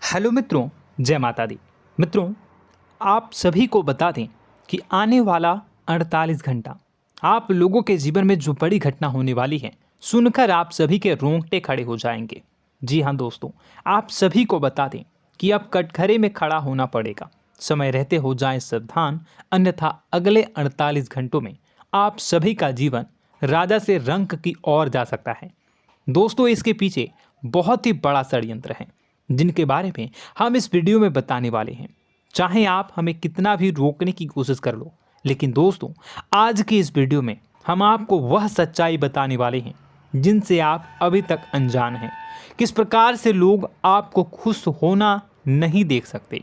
Hello मित्रों, जय माता दी। मित्रों, आप सभी को बता दें कि आने वाला 48 घंटा आप लोगों के जीवन में जो बड़ी घटना होने वाली है, सुनकर आप सभी के रोंगटे खड़े हो जाएंगे। जी हाँ दोस्तों, आप सभी को बता दें कि अब कटघरे में खड़ा होना पड़ेगा। समय रहते हो जाएं सावधान, अन्यथा अगले 48 घंटों में आप सभी का जीवन राजा से रंक की ओर जा सकता है। दोस्तों, इसके पीछे बहुत ही बड़ा षड्यंत्र है जिनके बारे में हम इस वीडियो में बताने वाले हैं। चाहे आप हमें कितना भी रोकने की कोशिश कर लो, लेकिन दोस्तों आज की इस वीडियो में हम आपको वह सच्चाई बताने वाले हैं जिनसे आप अभी तक अनजान हैं। किस प्रकार से लोग आपको खुश होना नहीं देख सकते,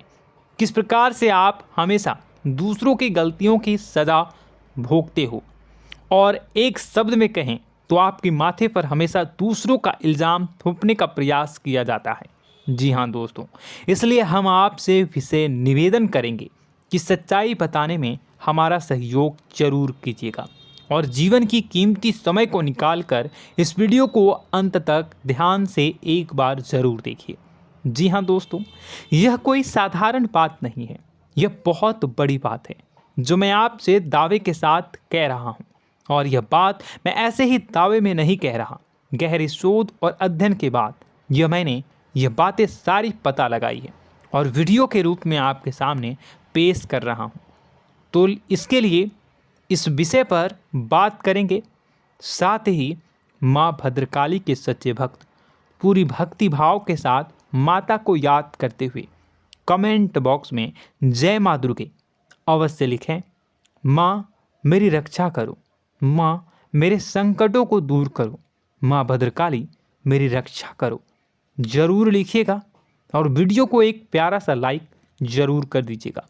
किस प्रकार से आप हमेशा दूसरों की गलतियों की सज़ा भोगते हो, और एक शब्द में कहें तो आपके माथे पर हमेशा दूसरों का इल्ज़ाम थोपने का प्रयास किया जाता है। जी हाँ दोस्तों, इसलिए हम आपसे विशेष निवेदन करेंगे कि सच्चाई बताने में हमारा सहयोग जरूर कीजिएगा और जीवन की कीमती समय को निकालकर इस वीडियो को अंत तक ध्यान से एक बार ज़रूर देखिए। जी हाँ दोस्तों, यह कोई साधारण बात नहीं है, यह बहुत बड़ी बात है जो मैं आपसे दावे के साथ कह रहा हूँ। और यह बात मैं ऐसे ही दावे में नहीं कह रहा, गहरी शोध और अध्ययन के बाद मैंने यह बातें सारी पता लगाई है और वीडियो के रूप में आपके सामने पेश कर रहा हूँ। तो इसके लिए इस विषय पर बात करेंगे। साथ ही माँ भद्रकाली के सच्चे भक्त पूरी भक्ति भाव के साथ माता को याद करते हुए कमेंट बॉक्स में जय माँ दुर्गे अवश्य लिखें। माँ मेरी रक्षा करो, माँ मेरे संकटों को दूर करो, माँ भद्रकाली मेरी रक्षा करो, ज़रूर लिखिएगा और वीडियो को एक प्यारा सा लाइक ज़रूर कर दीजिएगा।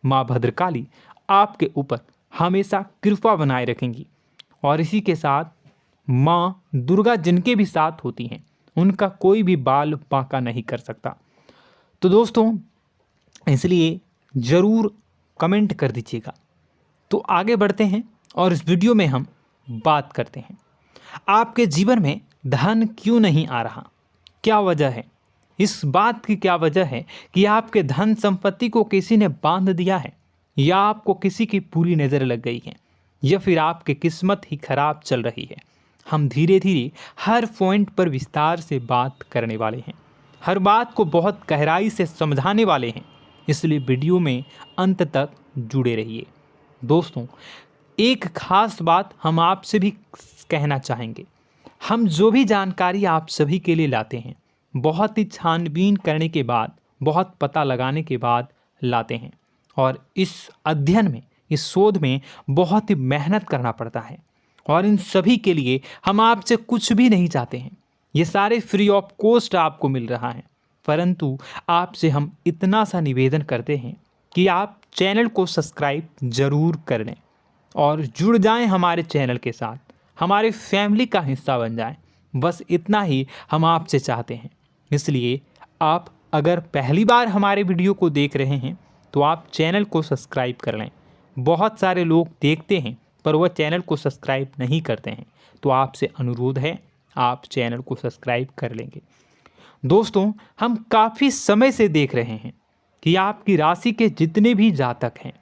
माँ भद्रकाली आपके ऊपर हमेशा कृपा बनाए रखेंगी और इसी के साथ माँ दुर्गा जिनके भी साथ होती हैं उनका कोई भी बाल बांका नहीं कर सकता। तो दोस्तों, इसलिए ज़रूर कमेंट कर दीजिएगा। तो आगे बढ़ते हैं और इस वीडियो में हम बात करते हैं, आपके जीवन में धन क्यों नहीं आ रहा, क्या वजह है। इस बात की क्या वजह है कि आपके धन संपत्ति को किसी ने बांध दिया है, या आपको किसी की पूरी नज़र लग गई है, या फिर आपकी किस्मत ही खराब चल रही है। हम धीरे धीरे हर पॉइंट पर विस्तार से बात करने वाले हैं, हर बात को बहुत गहराई से समझाने वाले हैं, इसलिए वीडियो में अंत तक जुड़े रहिए। दोस्तों, एक खास बात हम आपसे भी कहना चाहेंगे, हम जो भी जानकारी आप सभी के लिए लाते हैं बहुत ही छानबीन करने के बाद, बहुत पता लगाने के बाद लाते हैं, और इस अध्ययन में, इस शोध में बहुत ही मेहनत करना पड़ता है। और इन सभी के लिए हम आपसे कुछ भी नहीं चाहते हैं, ये सारे फ्री ऑफ कॉस्ट आपको मिल रहा है। परंतु आपसे हम इतना सा निवेदन करते हैं कि आप चैनल को सब्सक्राइब ज़रूर कर लें और जुड़ जाएं हमारे चैनल के साथ, हमारे फैमिली का हिस्सा बन जाएं। बस इतना ही हम आपसे चाहते हैं। इसलिए आप अगर पहली बार हमारे वीडियो को देख रहे हैं तो आप चैनल को सब्सक्राइब कर लें। बहुत सारे लोग देखते हैं पर वह चैनल को सब्सक्राइब नहीं करते हैं, तो आपसे अनुरोध है आप चैनल को सब्सक्राइब कर लेंगे। दोस्तों, हम काफ़ी समय से देख रहे हैं कि आपकी राशि के जितने भी जातक हैं,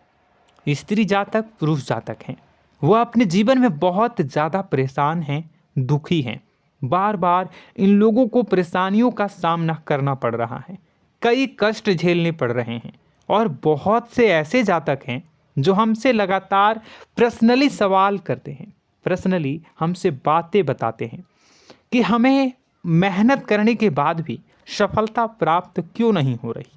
स्त्री जातक पुरुष जातक हैं, वह अपने जीवन में बहुत ज़्यादा परेशान हैं, दुखी हैं। बार बार इन लोगों को परेशानियों का सामना करना पड़ रहा है, कई कष्ट झेलने पड़ रहे हैं। और बहुत से ऐसे जातक हैं जो हमसे लगातार पर्सनली सवाल करते हैं, पर्सनली हमसे बातें बताते हैं कि हमें मेहनत करने के बाद भी सफलता प्राप्त क्यों नहीं हो रही,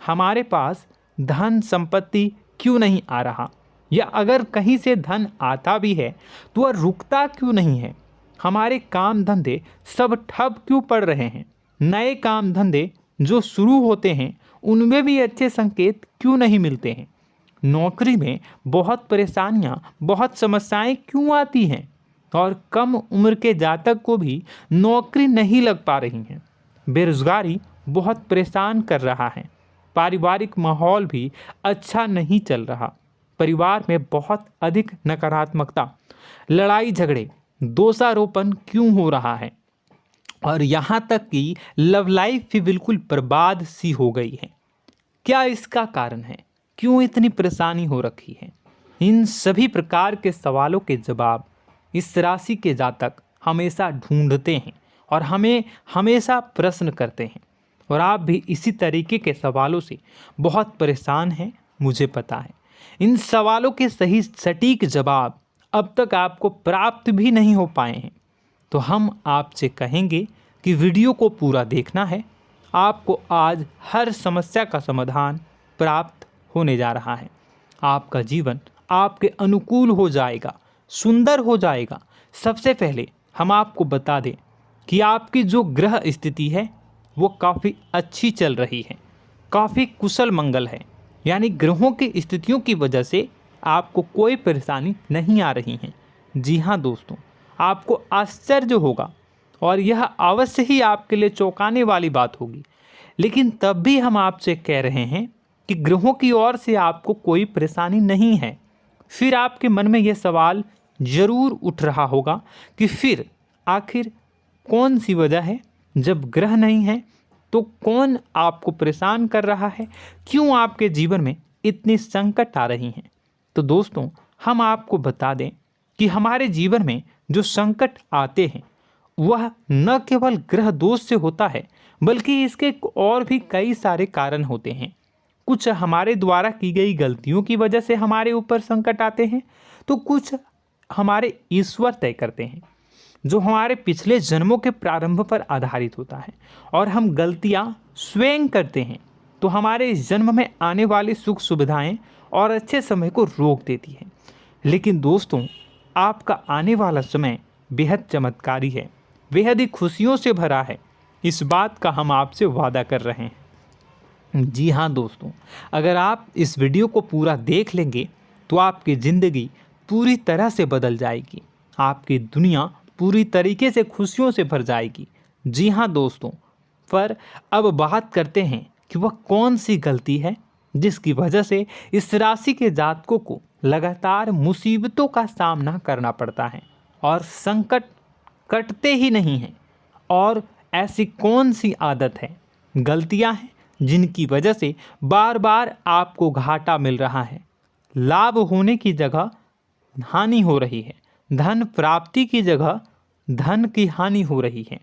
हमारे पास धन संपत्ति क्यों नहीं आ रहा, या अगर कहीं से धन आता भी है तो वह रुकता क्यों नहीं है, हमारे काम धंधे सब ठप क्यों पड़ रहे हैं, नए काम धंधे जो शुरू होते हैं उनमें भी अच्छे संकेत क्यों नहीं मिलते हैं, नौकरी में बहुत परेशानियां, बहुत समस्याएं क्यों आती हैं, और कम उम्र के जातक को भी नौकरी नहीं लग पा रही हैं, बेरोजगारी बहुत परेशान कर रहा है, पारिवारिक माहौल भी अच्छा नहीं चल रहा, परिवार में बहुत अधिक नकारात्मकता, लड़ाई झगड़े, दोषारोपण क्यों हो रहा है, और यहाँ तक कि लव लाइफ भी बिल्कुल बर्बाद सी हो गई है। क्या इसका कारण है? क्यों इतनी परेशानी हो रखी है? इन सभी प्रकार के सवालों के जवाब इस राशि के जातक हमेशा ढूंढते हैं और हमें हमेशा प्रश्न करते हैं। और आप भी इसी तरीके के सवालों से बहुत परेशान हैं, मुझे पता है। इन सवालों के सही सटीक जवाब अब तक आपको प्राप्त भी नहीं हो पाए हैं। तो हम आपसे कहेंगे कि वीडियो को पूरा देखना है। आपको आज हर समस्या का समाधान प्राप्त होने जा रहा है। आपका जीवन आपके अनुकूल हो जाएगा, सुंदर हो जाएगा। सबसे पहले हम आपको बता दें कि आपकी जो ग्रह स्थिति है वो काफ़ी अच्छी चल रही है, काफ़ी कुशल मंगल है। यानी ग्रहों की स्थितियों की वजह से आपको कोई परेशानी नहीं आ रही है। जी हाँ दोस्तों, आपको आश्चर्य होगा और यह अवश्य ही आपके लिए चौंकाने वाली बात होगी। लेकिन तब भी हम आपसे कह रहे हैं कि ग्रहों की ओर से आपको कोई परेशानी नहीं है। फिर आपके मन में यह सवाल जरूर उठ रहा होगा कि फिर आखिर कौन सी वजह है? जब ग्रह नहीं है तो कौन आपको परेशान कर रहा है? क्यों आपके जीवन में इतनी संकट आ रही हैं? तो दोस्तों, हम आपको बता दें कि हमारे जीवन में जो संकट आते हैं वह न केवल ग्रह दोष से होता है, बल्कि इसके और भी कई सारे कारण होते हैं। कुछ हमारे द्वारा की गई गलतियों की वजह से हमारे ऊपर संकट आते हैं, तो कुछ हमारे ईश्वर तय करते हैं, जो हमारे पिछले जन्मों के प्रारंभ पर आधारित होता है। और हम गलतियां स्वयं करते हैं तो हमारे इस जन्म में आने वाली सुख सुविधाएं और अच्छे समय को रोक देती है। लेकिन दोस्तों, आपका आने वाला समय बेहद चमत्कारी है, बेहद ही खुशियों से भरा है। इस बात का हम आपसे वादा कर रहे हैं। जी हाँ दोस्तों, अगर आप इस वीडियो को पूरा देख लेंगे तो आपकी ज़िंदगी पूरी तरह से बदल जाएगी, आपकी दुनिया पूरी तरीके से खुशियों से भर जाएगी। जी हाँ दोस्तों, पर अब बात करते हैं कि वह कौन सी गलती है जिसकी वजह से इस राशि के जातकों को लगातार मुसीबतों का सामना करना पड़ता है और संकट कटते ही नहीं हैं। और ऐसी कौन सी आदत है, गलतियां हैं जिनकी वजह से बार बार आपको घाटा मिल रहा है, लाभ होने की जगह हानि हो रही है, धन प्राप्ति की जगह धन की हानि हो रही है,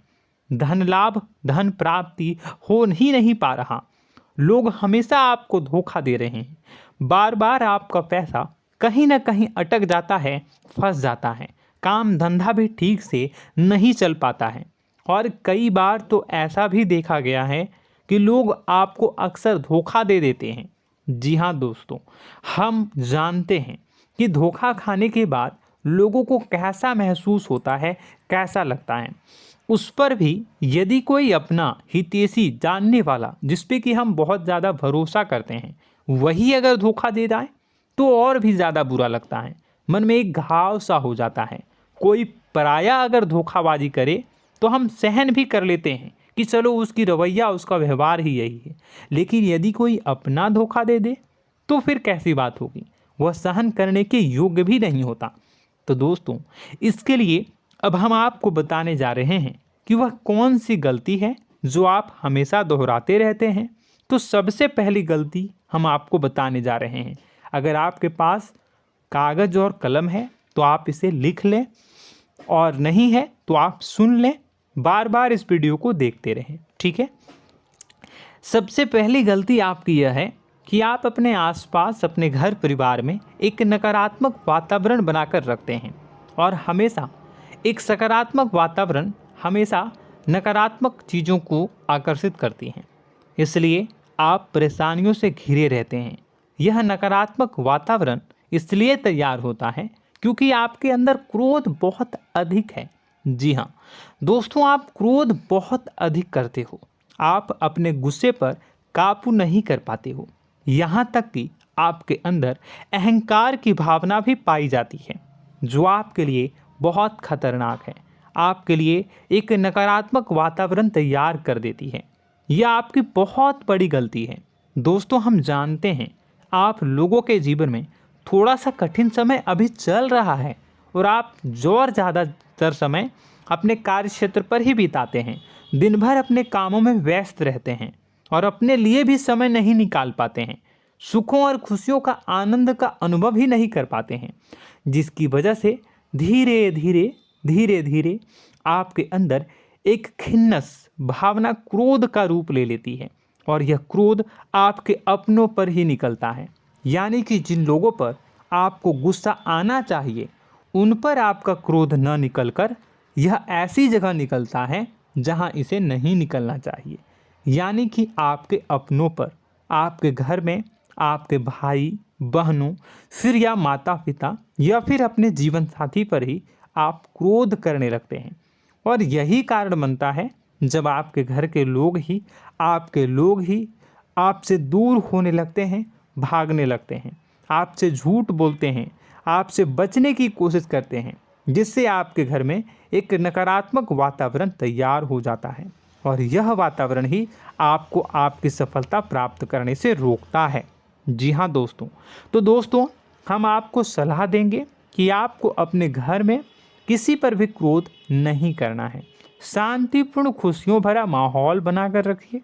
धन लाभ धन प्राप्ति हो ही नहीं पा रहा, लोग हमेशा आपको धोखा दे रहे हैं, बार बार आपका पैसा कहीं ना कहीं अटक जाता है, फंस जाता है, काम धंधा भी ठीक से नहीं चल पाता है। और कई बार तो ऐसा भी देखा गया है कि लोग आपको अक्सर धोखा दे देते हैं। जी हाँ दोस्तों, हम जानते हैं कि धोखा खाने के बाद लोगों को कैसा महसूस होता है, कैसा लगता है। उस पर भी यदि कोई अपना हितैषी जानने वाला, जिस पे कि हम बहुत ज़्यादा भरोसा करते हैं, वही अगर धोखा दे जाए तो और भी ज़्यादा बुरा लगता है, मन में एक घाव सा हो जाता है। कोई पराया अगर धोखाबाजी करे तो हम सहन भी कर लेते हैं कि चलो उसकी रवैया, उसका व्यवहार ही यही है। लेकिन यदि कोई अपना धोखा दे दे तो फिर कैसी बात होगी, वह सहन करने के योग्य भी नहीं होता। तो दोस्तों, इसके लिए अब हम आपको बताने जा रहे हैं कि वह कौन सी गलती है जो आप हमेशा दोहराते रहते हैं। तो सबसे पहली गलती हम आपको बताने जा रहे हैं। अगर आपके पास कागज़ और कलम है तो आप इसे लिख लें, और नहीं है तो आप सुन लें, बार बार इस वीडियो को देखते रहें, ठीक है। सबसे पहली गलती आपकी यह है कि आप अपने आसपास, अपने घर परिवार में एक नकारात्मक वातावरण बनाकर रखते हैं। और हमेशा एक सकारात्मक वातावरण हमेशा नकारात्मक चीज़ों को आकर्षित करती हैं, इसलिए आप परेशानियों से घिरे रहते हैं। यह नकारात्मक वातावरण इसलिए तैयार होता है क्योंकि आपके अंदर क्रोध बहुत अधिक है। जी हाँ दोस्तों, आप क्रोध बहुत अधिक करते हो, आप अपने गुस्से पर काबू नहीं कर पाते हो, यहाँ तक कि आपके अंदर अहंकार की भावना भी पाई जाती है, जो आपके लिए बहुत खतरनाक है, आपके लिए एक नकारात्मक वातावरण तैयार कर देती है। यह आपकी बहुत बड़ी गलती है। दोस्तों, हम जानते हैं आप लोगों के जीवन में थोड़ा सा कठिन समय अभी चल रहा है और आप और ज़्यादा अधिकतर समय अपने कार्य क्षेत्र पर ही बिताते हैं, दिन भर अपने कामों में व्यस्त रहते हैं और अपने लिए भी समय नहीं निकाल पाते हैं, सुखों और खुशियों का आनंद का अनुभव ही नहीं कर पाते हैं, जिसकी वजह से धीरे धीरे आपके अंदर एक खिन्नस भावना क्रोध का रूप ले लेती है और यह क्रोध आपके अपनों पर ही निकलता है। यानी कि जिन लोगों पर आपको गुस्सा आना चाहिए उन पर आपका क्रोध न निकलकर यह ऐसी जगह निकलता है जहां इसे नहीं निकलना चाहिए। यानी कि आपके अपनों पर, आपके घर में आपके भाई बहनों, फिर या माता पिता या फिर अपने जीवन साथी पर ही आप क्रोध करने लगते हैं। और यही कारण बनता है जब आपके घर के लोग ही आपसे दूर होने लगते हैं, भागने लगते हैं, आपसे झूठ बोलते हैं, आपसे बचने की कोशिश करते हैं, जिससे आपके घर में एक नकारात्मक वातावरण तैयार हो जाता है और यह वातावरण ही आपको आपकी सफलता प्राप्त करने से रोकता है। जी हाँ दोस्तों, तो दोस्तों हम आपको सलाह देंगे कि आपको अपने घर में किसी पर भी क्रोध नहीं करना है। शांतिपूर्ण खुशियों भरा माहौल बनाकर रखिए।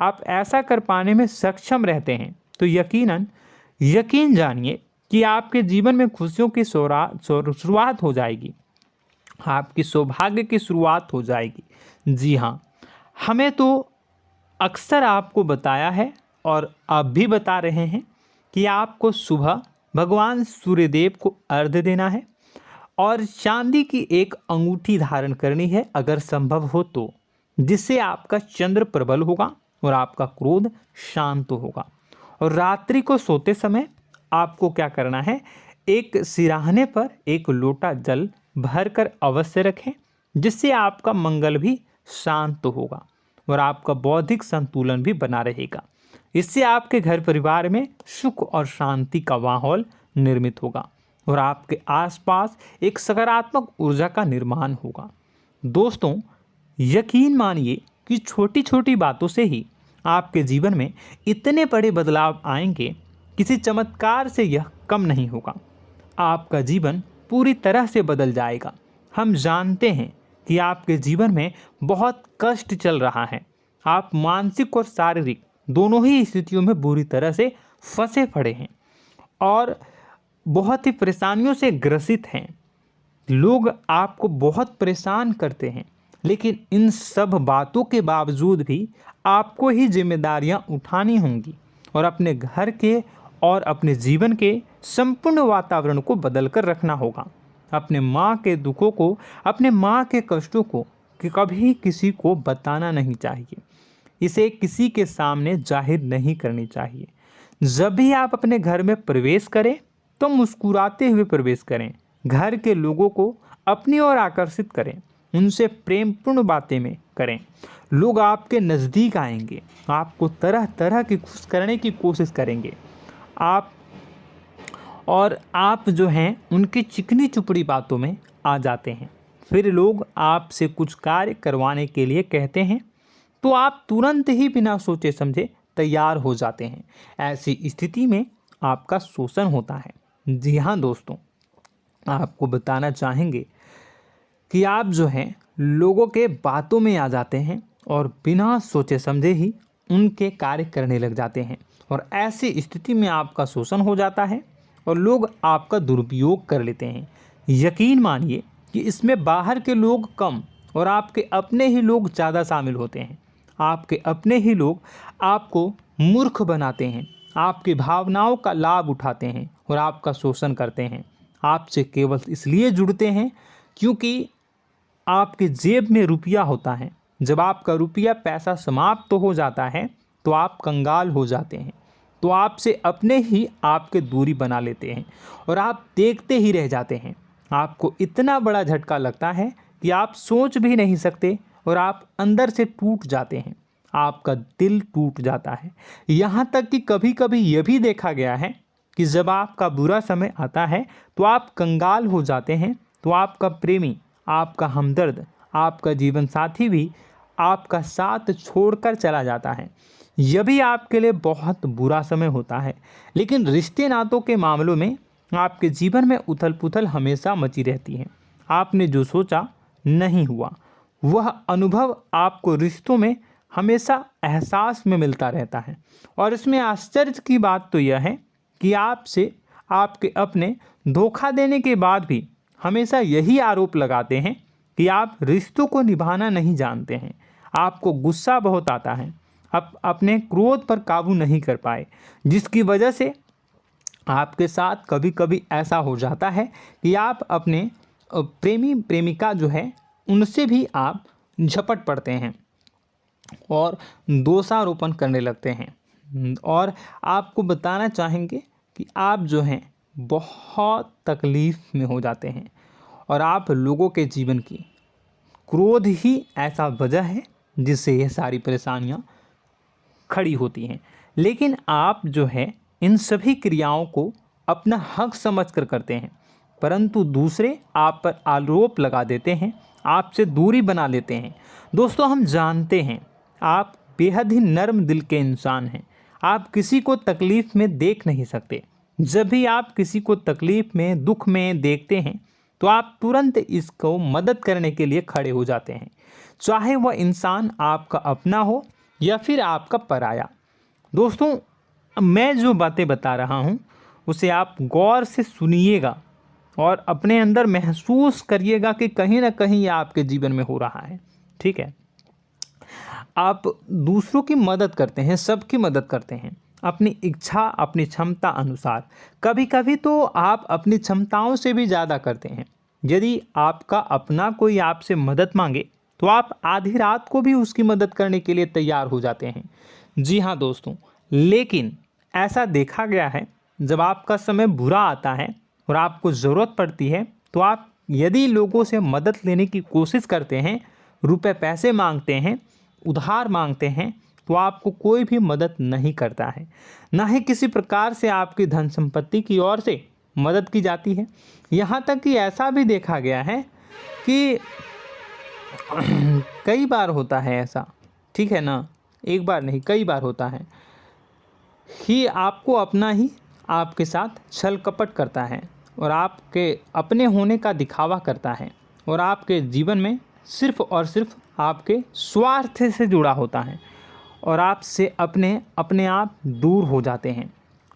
आप ऐसा कर पाने में सक्षम रहते हैं तो यकीन जानिए कि आपके जीवन में खुशियों की शुरुआत हो जाएगी, आपकी सौभाग्य की शुरुआत हो जाएगी। जी हाँ, हमें तो अक्सर आपको बताया है और आप भी बता रहे हैं कि आपको सुबह भगवान सूर्यदेव को अर्घ्य देना है और चांदी की एक अंगूठी धारण करनी है अगर संभव हो तो, जिससे आपका चंद्र प्रबल होगा और आपका क्रोध शांत होगा। और रात्रि को सोते समय आपको क्या करना है, एक सिराहने पर एक लोटा जल भरकर अवश्य रखें, जिससे आपका मंगल भी शांत होगा और आपका बौद्धिक संतुलन भी बना रहेगा। इससे आपके घर परिवार में सुख और शांति का माहौल निर्मित होगा और आपके आसपास एक सकारात्मक ऊर्जा का निर्माण होगा। दोस्तों यकीन मानिए कि छोटी छोटी बातों से ही आपके जीवन में इतने बड़े बदलाव आएंगे, किसी चमत्कार से यह कम नहीं होगा। आपका जीवन पूरी तरह से बदल जाएगा। हम जानते हैं कि आपके जीवन में बहुत कष्ट चल रहा है, आप मानसिक और शारीरिक दोनों ही स्थितियों में बुरी तरह से फंसे पड़े हैं और बहुत ही परेशानियों से ग्रसित हैं। लोग आपको बहुत परेशान करते हैं, लेकिन इन सब बातों के बावजूद भी आपको ही जिम्मेदारियां उठानी होंगी और अपने घर के और अपने जीवन के संपूर्ण वातावरण को बदल कर रखना होगा। अपने माँ के दुखों को, अपने माँ के कष्टों को कभी किसी को बताना नहीं चाहिए, इसे किसी के सामने जाहिर नहीं करनी चाहिए। जब भी आप अपने घर में प्रवेश करें तो मुस्कुराते हुए प्रवेश करें, घर के लोगों को अपनी ओर आकर्षित करें, उनसे प्रेमपूर्ण बातें में करें। लोग आपके नज़दीक आएंगे, आपको तरह तरह की खुश करने की कोशिश करेंगे। आप जो हैं उनकी चिकनी चुपड़ी बातों में आ जाते हैं। फिर लोग आपसे कुछ कार्य करवाने के लिए कहते हैं तो आप तुरंत ही बिना सोचे समझे तैयार हो जाते हैं। ऐसी स्थिति में आपका शोषण होता है। जी हाँ दोस्तों, आपको बताना चाहेंगे कि आप जो हैं लोगों के बातों में आ जाते हैं और बिना सोचे समझे ही उनके कार्य करने लग जाते हैं और ऐसी स्थिति में आपका शोषण हो जाता है और लोग आपका दुरुपयोग कर लेते हैं। यकीन मानिए कि इसमें बाहर के लोग कम और आपके अपने ही लोग ज़्यादा शामिल होते हैं। आपके अपने ही लोग आपको मूर्ख बनाते हैं, आपकी भावनाओं का लाभ उठाते हैं और आपका शोषण करते हैं। आपसे केवल इसलिए जुड़ते हैं क्योंकि आपके जेब में रुपया होता है। जब आपका रुपया पैसा समाप्त हो जाता है तो आप कंगाल हो जाते हैं, तो आपसे अपने ही आपके दूरी बना लेते हैं और आप देखते ही रह जाते हैं। आपको इतना बड़ा झटका लगता है कि आप सोच भी नहीं सकते और आप अंदर से टूट जाते हैं, आपका दिल टूट जाता है। यहाँ तक कि कभी कभी यह भी देखा गया है कि जब आपका बुरा समय आता है तो आप कंगाल हो जाते हैं, तो आपका प्रेमी, आपका हमदर्द, आपका जीवन साथी भी आपका साथ छोड़कर चला जाता है। यह भी आपके लिए बहुत बुरा समय होता है। लेकिन रिश्ते नातों के मामलों में आपके जीवन में उथल पुथल हमेशा मची रहती है। आपने जो सोचा नहीं हुआ। वह अनुभव आपको रिश्तों में हमेशा एहसास में मिलता रहता है। और इसमें आश्चर्य की बात तो यह है कि आपसे आपके अपने धोखा देने के बाद भी हमेशा यही आरोप लगाते हैं कि आप रिश्तों को निभाना नहीं जानते हैं। आपको गुस्सा बहुत आता है, आप अपने क्रोध पर काबू नहीं कर पाए, जिसकी वजह से आपके साथ कभी कभी ऐसा हो जाता है कि आप अपने प्रेमी प्रेमिका जो है उनसे भी आप झपट पड़ते हैं और दोषारोपण करने लगते हैं। और आपको बताना चाहेंगे कि आप जो हैं बहुत तकलीफ़ में हो जाते हैं और आप लोगों के जीवन की क्रोध ही ऐसा वजह है जिससे ये सारी परेशानियां खड़ी होती हैं। लेकिन आप जो है इन सभी क्रियाओं को अपना हक समझकर करते हैं, परंतु दूसरे आप पर आरोप लगा देते हैं, आपसे दूरी बना लेते हैं। दोस्तों, हम जानते हैं आप बेहद ही नर्म दिल के इंसान हैं। आप किसी को तकलीफ़ में देख नहीं सकते। जब भी आप किसी को तकलीफ़ में, दुख में देखते हैं तो आप तुरंत इसको मदद करने के लिए खड़े हो जाते हैं, चाहे वह इंसान आपका अपना हो या फिर आपका पराया। दोस्तों, मैं जो बातें बता रहा हूँ उसे आप गौर से सुनिएगा और अपने अंदर महसूस करिएगा कि कहीं ना कहीं ये आपके जीवन में हो रहा है। ठीक है, आप दूसरों की मदद करते हैं, सबकी मदद करते हैं अपनी इच्छा, अपनी क्षमता अनुसार। कभी कभी तो आप अपनी क्षमताओं से भी ज़्यादा करते हैं। यदि आपका अपना कोई आपसे मदद मांगे तो आप आधी रात को भी उसकी मदद करने के लिए तैयार हो जाते हैं। जी हाँ दोस्तों, लेकिन ऐसा देखा गया है जब आपका समय बुरा आता है और आपको ज़रूरत पड़ती है तो आप यदि लोगों से मदद लेने की कोशिश करते हैं, रुपए पैसे मांगते हैं, उधार मांगते हैं, तो आपको कोई भी मदद नहीं करता है। ना ही किसी प्रकार से आपकी धन संपत्ति की ओर से मदद की जाती है। यहाँ तक कि ऐसा भी देखा गया है कि कई बार होता है ऐसा, ठीक है ना, एक बार नहीं कई बार होता है कि आपको अपना ही आपके साथ छल कपट करता है और आपके अपने होने का दिखावा करता है और आपके जीवन में सिर्फ और सिर्फ आपके स्वार्थ से जुड़ा होता है और आपसे अपने आप दूर हो जाते हैं।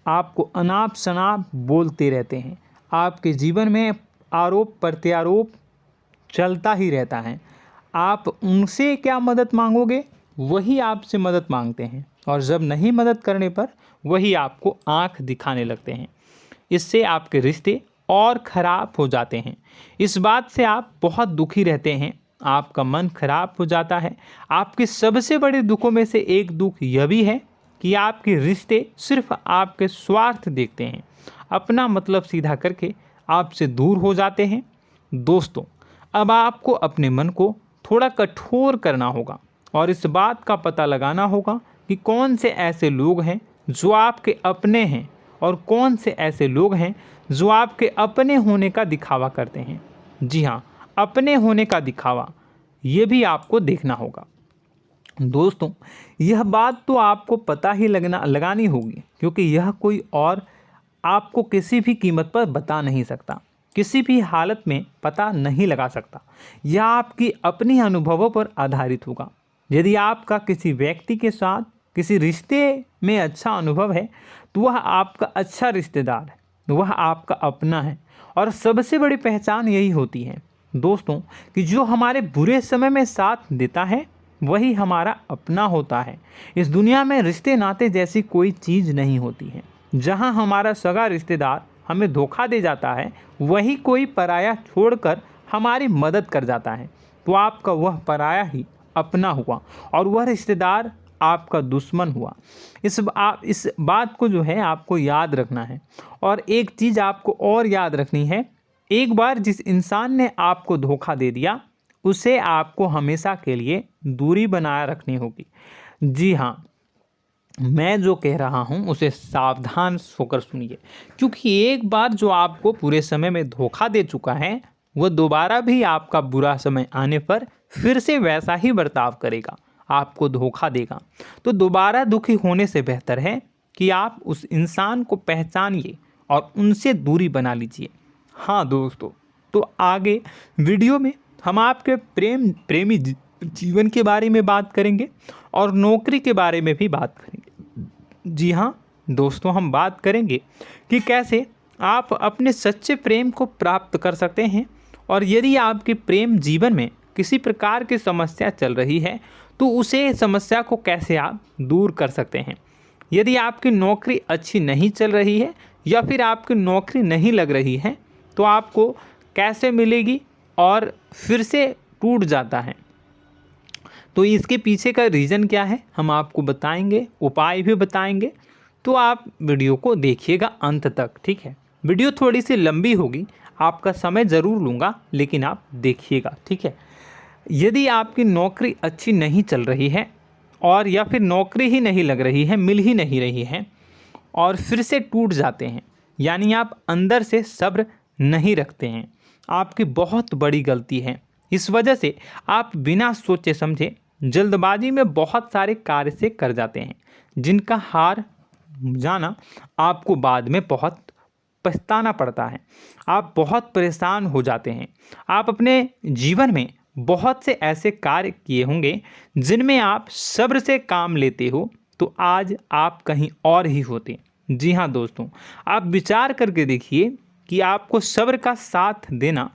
आपको अनाप शनाप बोलते रहते हैं। आपके जीवन में आरोप प्रत्यारोप चलता ही रहता है। आप उनसे क्या मदद मांगोगे, वही आपसे मदद मांगते हैं और जब नहीं मदद करने पर वही आपको आंख दिखाने लगते हैं। इससे आपके रिश्ते और ख़राब हो जाते हैं। इस बात से आप बहुत दुखी रहते हैं, आपका मन खराब हो जाता है। आपके सबसे बड़े दुखों में से एक दुख यह भी है कि आपके रिश्ते सिर्फ आपके स्वार्थ देखते हैं, अपना मतलब सीधा करके आपसे दूर हो जाते हैं। दोस्तों, अब आपको अपने मन को थोड़ा कठोर करना होगा और इस बात का पता लगाना होगा कि कौन से ऐसे लोग हैं जो आपके अपने हैं और कौन से ऐसे लोग हैं जो आपके अपने होने का दिखावा करते हैं। जी हाँ, अपने होने का दिखावा, ये भी आपको देखना होगा। दोस्तों, यह बात तो आपको पता ही लगानी होगी, क्योंकि यह कोई और आपको किसी भी कीमत पर बता नहीं सकता, किसी भी हालत में पता नहीं लगा सकता। यह आपकी अपनी अनुभवों पर आधारित होगा। यदि आपका किसी व्यक्ति के साथ किसी रिश्ते में अच्छा अनुभव है तो वह आपका अच्छा रिश्तेदार है, वह आपका अपना है। और सबसे बड़ी पहचान यही होती है दोस्तों कि जो हमारे बुरे समय में साथ देता है वही हमारा अपना होता है। इस दुनिया में रिश्ते नाते जैसी कोई चीज़ नहीं होती है। जहां हमारा सगा रिश्तेदार हमें धोखा दे जाता है, वही कोई पराया छोड़कर हमारी मदद कर जाता है, तो आपका वह पराया ही अपना हुआ और वह रिश्तेदार आपका दुश्मन हुआ। इस बात को जो है आपको याद रखना है। और एक चीज़ आपको और याद रखनी है, एक बार जिस इंसान ने आपको धोखा दे दिया उसे आपको हमेशा के लिए दूरी बनाए रखनी होगी। जी हाँ, मैं जो कह रहा हूँ उसे सावधान होकर सुनिए, क्योंकि एक बार जो आपको पूरे समय में धोखा दे चुका है वह दोबारा भी आपका बुरा समय आने पर फिर से वैसा ही बर्ताव करेगा, आपको धोखा देगा। तो दोबारा दुखी होने से बेहतर है कि आप उस इंसान को पहचानिए और उनसे दूरी बना लीजिए। हाँ दोस्तों, तो आगे वीडियो में हम आपके प्रेमी जीवन के बारे में बात करेंगे और नौकरी के बारे में भी बात करेंगे। जी हाँ दोस्तों, हम बात करेंगे कि कैसे आप अपने सच्चे प्रेम को प्राप्त कर सकते हैं, और यदि आपके प्रेम जीवन में किसी प्रकार की समस्या चल रही है तो उसे समस्या को कैसे आप दूर कर सकते हैं। यदि आपकी नौकरी अच्छी नहीं चल रही है या फिर आपकी नौकरी नहीं लग रही है तो आपको कैसे मिलेगी और फिर से टूट जाता है, तो इसके पीछे का रीज़न क्या है हम आपको बताएंगे, उपाय भी बताएंगे। तो आप वीडियो को देखिएगा अंत तक, ठीक है। वीडियो थोड़ी सी लंबी होगी, आपका समय ज़रूर लूँगा, लेकिन आप देखिएगा, ठीक है। यदि आपकी नौकरी अच्छी नहीं चल रही है और या फिर नौकरी ही नहीं लग रही है, मिल ही नहीं रही है और फिर से टूट जाते हैं, यानी आप अंदर से सब्र नहीं रखते हैं, आपकी बहुत बड़ी गलती है। इस वजह से आप बिना सोचे समझे जल्दबाजी में बहुत सारे कार्य से कर जाते हैं, जिनका हार जाना आपको बाद में बहुत पछताना पड़ता है। आप बहुत परेशान हो जाते हैं। आप अपने जीवन में बहुत से ऐसे कार्य किए होंगे जिनमें आप सब्र से काम लेते हो, तो आज आप कहीं और ही होते। जी हाँ दोस्तों, आप विचार करके देखिए कि आपको सब्र का साथ देना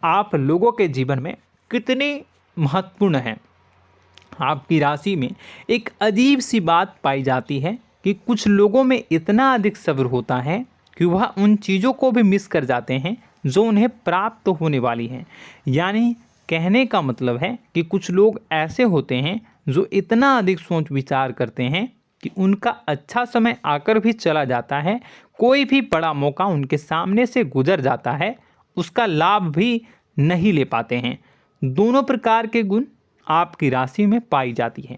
आप लोगों के जीवन में कितने महत्वपूर्ण है। आपकी राशि में एक अजीब सी बात पाई जाती है कि कुछ लोगों में इतना अधिक सब्र होता है कि वह उन चीज़ों को भी मिस कर जाते हैं जो उन्हें प्राप्त होने वाली हैं। यानी कहने का मतलब है कि कुछ लोग ऐसे होते हैं जो इतना अधिक सोच विचार करते हैं कि उनका अच्छा समय आकर भी चला जाता है, कोई भी बड़ा मौका उनके सामने से गुजर जाता है, उसका लाभ भी नहीं ले पाते हैं। दोनों प्रकार के गुण आपकी राशि में पाई जाती हैं।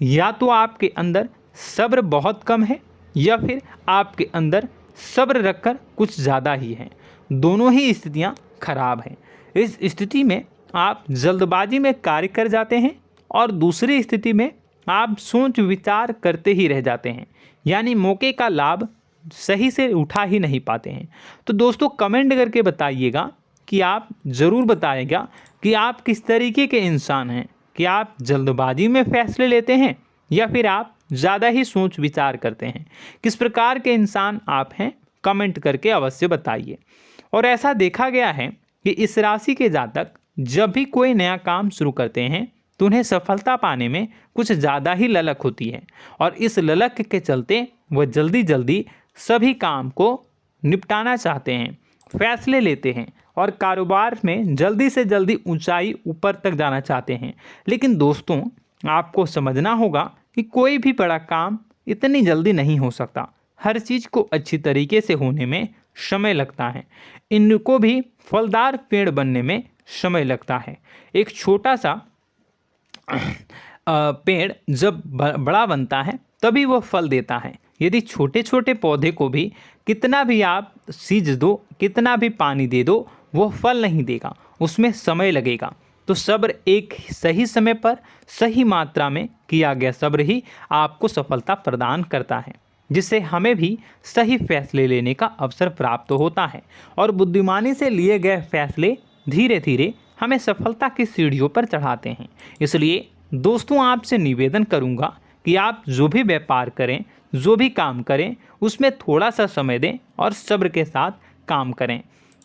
या तो आपके अंदर सब्र बहुत कम है या फिर आपके अंदर सब्र रखकर कुछ ज़्यादा ही है। दोनों ही स्थितियाँ खराब हैं। इस स्थिति में आप जल्दबाजी में कार्य कर जाते हैं और दूसरी स्थिति में आप सोच विचार करते ही रह जाते हैं, यानी मौके का लाभ सही से उठा ही नहीं पाते हैं। तो दोस्तों कमेंट करके बताइएगा कि आप ज़रूर बताइएगा कि आप किस तरीके के इंसान हैं, कि आप जल्दबाजी में फैसले लेते हैं या फिर आप ज़्यादा ही सोच विचार करते हैं। किस प्रकार के इंसान आप हैं, कमेंट करके अवश्य बताइए। और ऐसा देखा गया है कि इस राशि के जातक जब भी कोई नया काम शुरू करते हैं तो उन्हें सफलता पाने में कुछ ज़्यादा ही ललक होती है, और इस ललक के चलते वह जल्दी जल्दी सभी काम को निपटाना चाहते हैं, फैसले लेते हैं और कारोबार में जल्दी से जल्दी ऊंचाई ऊपर तक जाना चाहते हैं। लेकिन दोस्तों आपको समझना होगा कि कोई भी बड़ा काम इतनी जल्दी नहीं हो सकता। हर चीज़ को अच्छी तरीके से होने में समय लगता है। इनको भी फलदार पेड़ बनने में समय लगता है। एक छोटा सा पेड़ जब बड़ा बनता है तभी वो फल देता है। यदि छोटे छोटे पौधे को भी कितना भी आप सींच दो, कितना भी पानी दे दो, वो फल नहीं देगा, उसमें समय लगेगा। तो सब्र एक सही समय पर सही मात्रा में किया गया सब्र ही आपको सफलता प्रदान करता है, जिससे हमें भी सही फैसले लेने का अवसर प्राप्त होता है और बुद्धिमानी से लिए गए फैसले धीरे धीरे हमें सफलता की सीढ़ियों पर चढ़ाते हैं। इसलिए दोस्तों आपसे निवेदन करूंगा कि आप जो भी व्यापार करें, जो भी काम करें, उसमें थोड़ा सा समय दें और सब्र के साथ काम करें।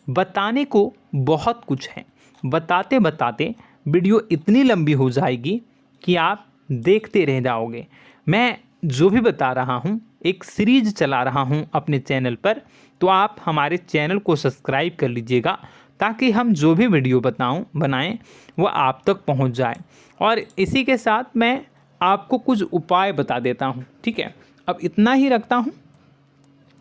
बताने को बहुत कुछ है, बताते बताते वीडियो इतनी लंबी हो जाएगी कि आप देखते रह जाओगे। मैं जो भी बता रहा हूँ एक सीरीज चला रहा हूँ अपने चैनल पर, तो आप हमारे चैनल को सब्सक्राइब कर लीजिएगा ताकि हम जो भी वीडियो बनाएं वो आप तक पहुँच जाए। और इसी के साथ मैं आपको कुछ उपाय बता देता हूँ, ठीक है। अब इतना ही रखता हूँ।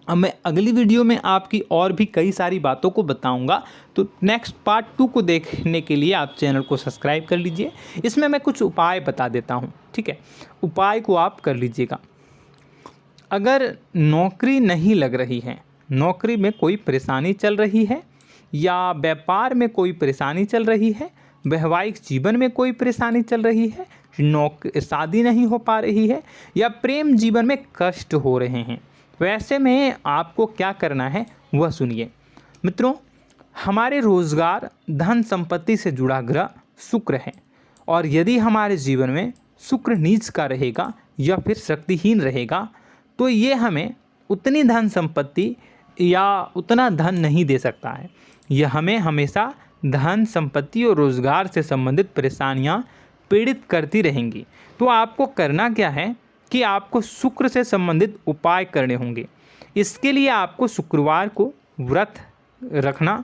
अब मैं अगली वीडियो में आपकी और भी कई सारी बातों को बताऊंगा, तो नेक्स्ट पार्ट 2 को देखने के लिए आप चैनल को सब्सक्राइब कर लीजिए। इसमें मैं कुछ उपाय बता देता हूं, ठीक है। उपाय को आप कर लीजिएगा। अगर नौकरी नहीं लग रही है, नौकरी में कोई परेशानी चल रही है, या व्यापार में कोई परेशानी चल रही है, वैवाहिक जीवन में कोई परेशानी चल रही है, शादी नहीं हो पा रही है, या प्रेम जीवन में कष्ट हो रहे हैं, वैसे में आपको क्या करना है वह सुनिए। मित्रों, हमारे रोजगार धन संपत्ति से जुड़ा ग्रह शुक्र है, और यदि हमारे जीवन में शुक्र नीच का रहेगा या फिर शक्तिहीन रहेगा तो ये हमें उतनी धन संपत्ति या उतना धन नहीं दे सकता है। यह हमें हमेशा धन संपत्ति और रोजगार से संबंधित परेशानियां पीड़ित करती रहेंगी। तो आपको करना क्या है कि आपको शुक्र से संबंधित उपाय करने होंगे। इसके लिए आपको शुक्रवार को व्रत रखना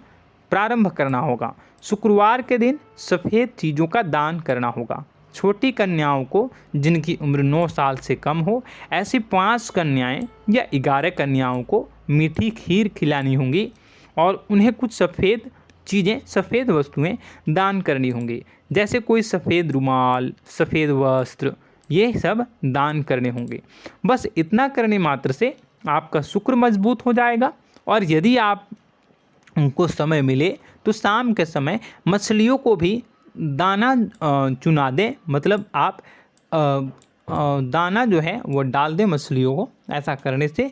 प्रारंभ करना होगा। शुक्रवार के दिन सफ़ेद चीज़ों का दान करना होगा। छोटी कन्याओं को जिनकी उम्र 9 साल से कम हो, ऐसी 5 कन्याएं या 11 कन्याओं को मीठी खीर खिलानी होंगी और उन्हें कुछ सफ़ेद चीज़ें, सफ़ेद वस्तुएं दान करनी होंगी, जैसे कोई सफ़ेद रुमाल, सफ़ेद वस्त्र, ये सब दान करने होंगे। बस इतना करने मात्र से आपका शुक्र मजबूत हो जाएगा। और यदि आप उनको समय मिले तो शाम के समय मछलियों को भी दाना चुना दें, मतलब आप दाना जो है वो डाल दें मछलियों को। ऐसा करने से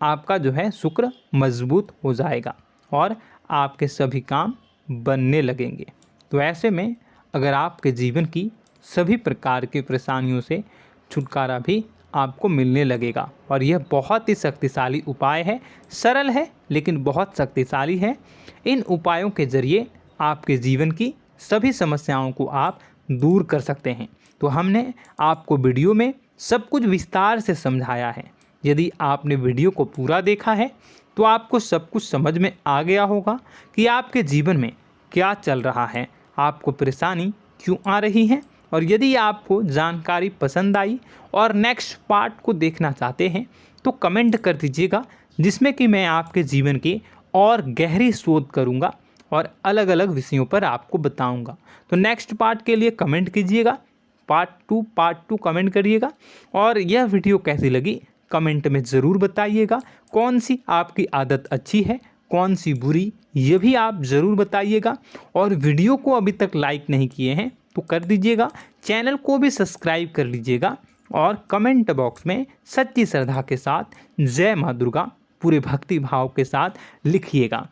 आपका जो है शुक्र मजबूत हो जाएगा और आपके सभी काम बनने लगेंगे। तो ऐसे में अगर आपके जीवन की सभी प्रकार की परेशानियों से छुटकारा भी आपको मिलने लगेगा। और यह बहुत ही शक्तिशाली उपाय है, सरल है लेकिन बहुत शक्तिशाली है। इन उपायों के ज़रिए आपके जीवन की सभी समस्याओं को आप दूर कर सकते हैं। तो हमने आपको वीडियो में सब कुछ विस्तार से समझाया है। यदि आपने वीडियो को पूरा देखा है तो आपको सब कुछ समझ में आ गया होगा कि आपके जीवन में क्या चल रहा है, आपको परेशानी क्यों आ रही है। और यदि आपको जानकारी पसंद आई और नेक्स्ट पार्ट को देखना चाहते हैं तो कमेंट कर दीजिएगा, जिसमें कि मैं आपके जीवन की और गहरी शोध करूंगा और अलग अलग विषयों पर आपको बताऊंगा। तो नेक्स्ट पार्ट के लिए कमेंट कीजिएगा, पार्ट टू कमेंट करिएगा। और यह वीडियो कैसी लगी कमेंट में ज़रूर बताइएगा। कौन सी आपकी आदत अच्छी है, कौन सी बुरी, ये भी आप ज़रूर बताइएगा। और वीडियो को अभी तक लाइक नहीं किए हैं तो कर दीजिएगा, चैनल को भी सब्सक्राइब कर लीजिएगा और कमेंट बॉक्स में सच्ची श्रद्धा के साथ जय माँ दुर्गा पूरे भक्ति भाव के साथ लिखिएगा।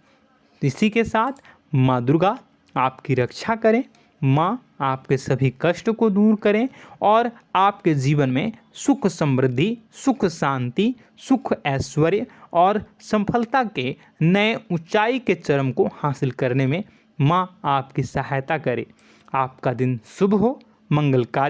इसी के साथ माँ दुर्गा आपकी रक्षा करें, माँ आपके सभी कष्ट को दूर करें और आपके जीवन में सुख समृद्धि, सुख शांति, सुख ऐश्वर्य और सफलता के नए ऊंचाई के चरम को हासिल करने में माँ आपकी सहायता करे। आपका दिन शुभ हो, मंगलकारी